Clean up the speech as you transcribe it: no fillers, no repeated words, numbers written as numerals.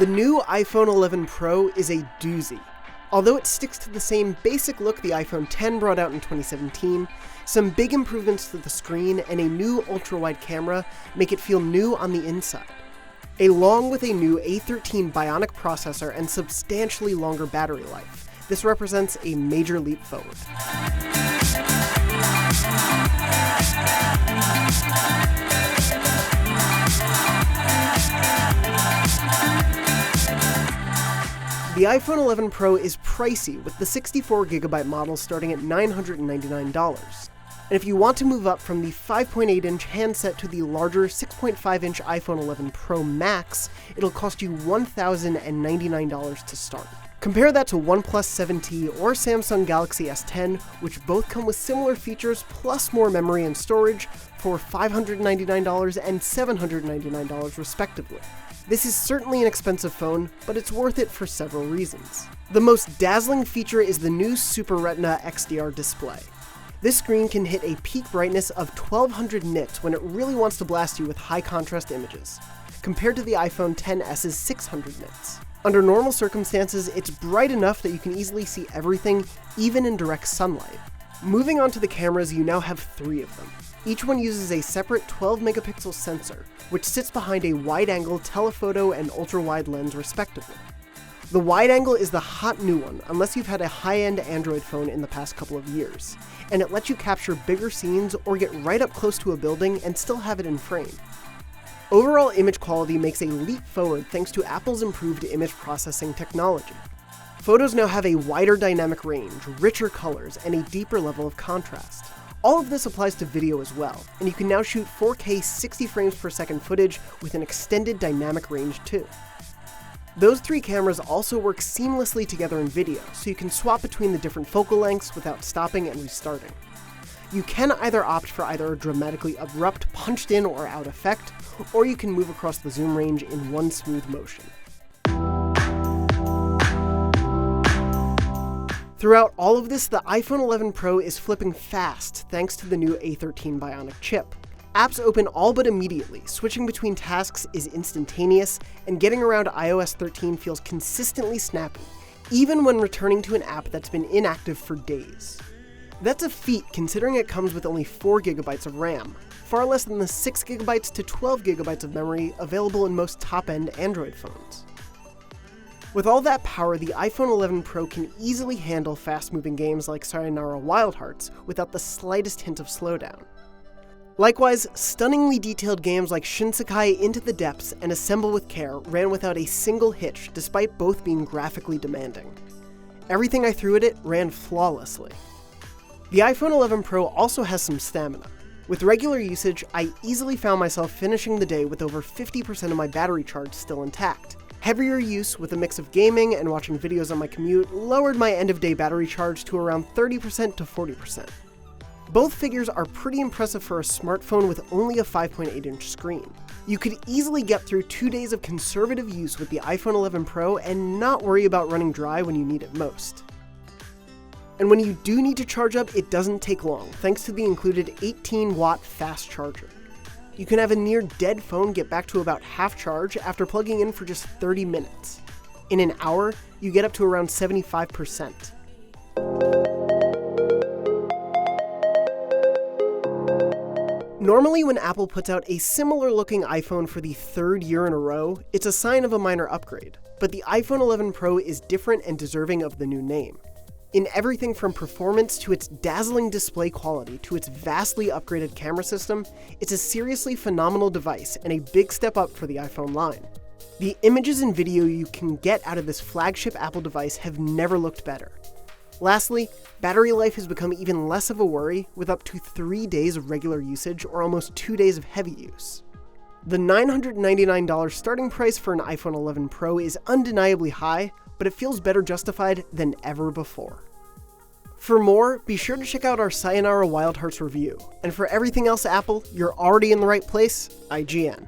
The new iPhone 11 Pro is a doozy. Although it sticks to the same basic look the iPhone X brought out in 2017, some big improvements to the screen and a new ultra-wide camera make it feel new on the inside. Along with a new A13 Bionic processor and substantially longer battery life, this represents a major leap forward. The iPhone 11 Pro is pricey, with the 64GB model starting at $999. And if you want to move up from the 5.8-inch handset to the larger 6.5-inch iPhone 11 Pro Max, it'll cost you $1,099 to start. Compare that to OnePlus 7T or Samsung Galaxy S10, which both come with similar features plus more memory and storage for $599 and $799 respectively. This is certainly an expensive phone, but it's worth it for several reasons. The most dazzling feature is the new Super Retina XDR Display. This screen can hit a peak brightness of 1200 nits when it really wants to blast you with high contrast images, compared to the iPhone XS's 600 nits. Under normal circumstances, it's bright enough that you can easily see everything, even in direct sunlight. Moving on to the cameras, you now have 3 of them. Each one uses a separate 12-megapixel sensor, which sits behind a wide-angle telephoto and ultra-wide lens respectively. The wide-angle is the hot new one, unless you've had a high-end Android phone in the past couple of years, and it lets you capture bigger scenes or get right up close to a building and still have it in frame. Overall image quality makes a leap forward thanks to Apple's improved image processing technology. Photos now have a wider dynamic range, richer colors, and a deeper level of contrast. All of this applies to video as well, and you can now shoot 4K 60 frames per second footage with an extended dynamic range too. Those 3 cameras also work seamlessly together in video, so you can swap between the different focal lengths without stopping and restarting. You can either opt for either a dramatically abrupt punched in or out effect, or you can move across the zoom range in one smooth motion. Throughout all of this, the iPhone 11 Pro is flipping fast thanks to the new A13 Bionic chip. Apps open all but immediately, switching between tasks is instantaneous, and getting around iOS 13 feels consistently snappy, even when returning to an app that's been inactive for days. That's a feat considering it comes with only 4GB of RAM, far less than the 6GB to 12GB of memory available in most top-end Android phones. With all that power, the iPhone 11 Pro can easily handle fast-moving games like Sayonara Wild Hearts without the slightest hint of slowdown. Likewise, stunningly detailed games like Shinsekai Into the Depths and Assemble with Care ran without a single hitch despite both being graphically demanding. Everything I threw at it ran flawlessly. The iPhone 11 Pro also has some stamina. With regular usage, I easily found myself finishing the day with over 50% of my battery charge still intact. Heavier use with a mix of gaming and watching videos on my commute lowered my end-of-day battery charge to around 30% to 40%. Both figures are pretty impressive for a smartphone with only a 5.8-inch screen. You could easily get through 2 days of conservative use with the iPhone 11 Pro and not worry about running dry when you need it most. And when you do need to charge up, it doesn't take long, thanks to the included 18-watt fast charger. You can have a near-dead phone get back to about half charge after plugging in for just 30 minutes. In an hour, you get up to around 75%. Normally when Apple puts out a similar-looking iPhone for the 3rd year in a row, it's a sign of a minor upgrade, but the iPhone 11 Pro is different and deserving of the new name. In everything from performance to its dazzling display quality to its vastly upgraded camera system, it's a seriously phenomenal device and a big step up for the iPhone line. The images and video you can get out of this flagship Apple device have never looked better. Lastly, battery life has become even less of a worry with up to 3 days of regular usage or almost 2 days of heavy use. The $999 starting price for an iPhone 11 Pro is undeniably high, but it feels better justified than ever before. For more, be sure to check out our Sayonara Wild Hearts review. And for everything else Apple, you're already in the right place, IGN.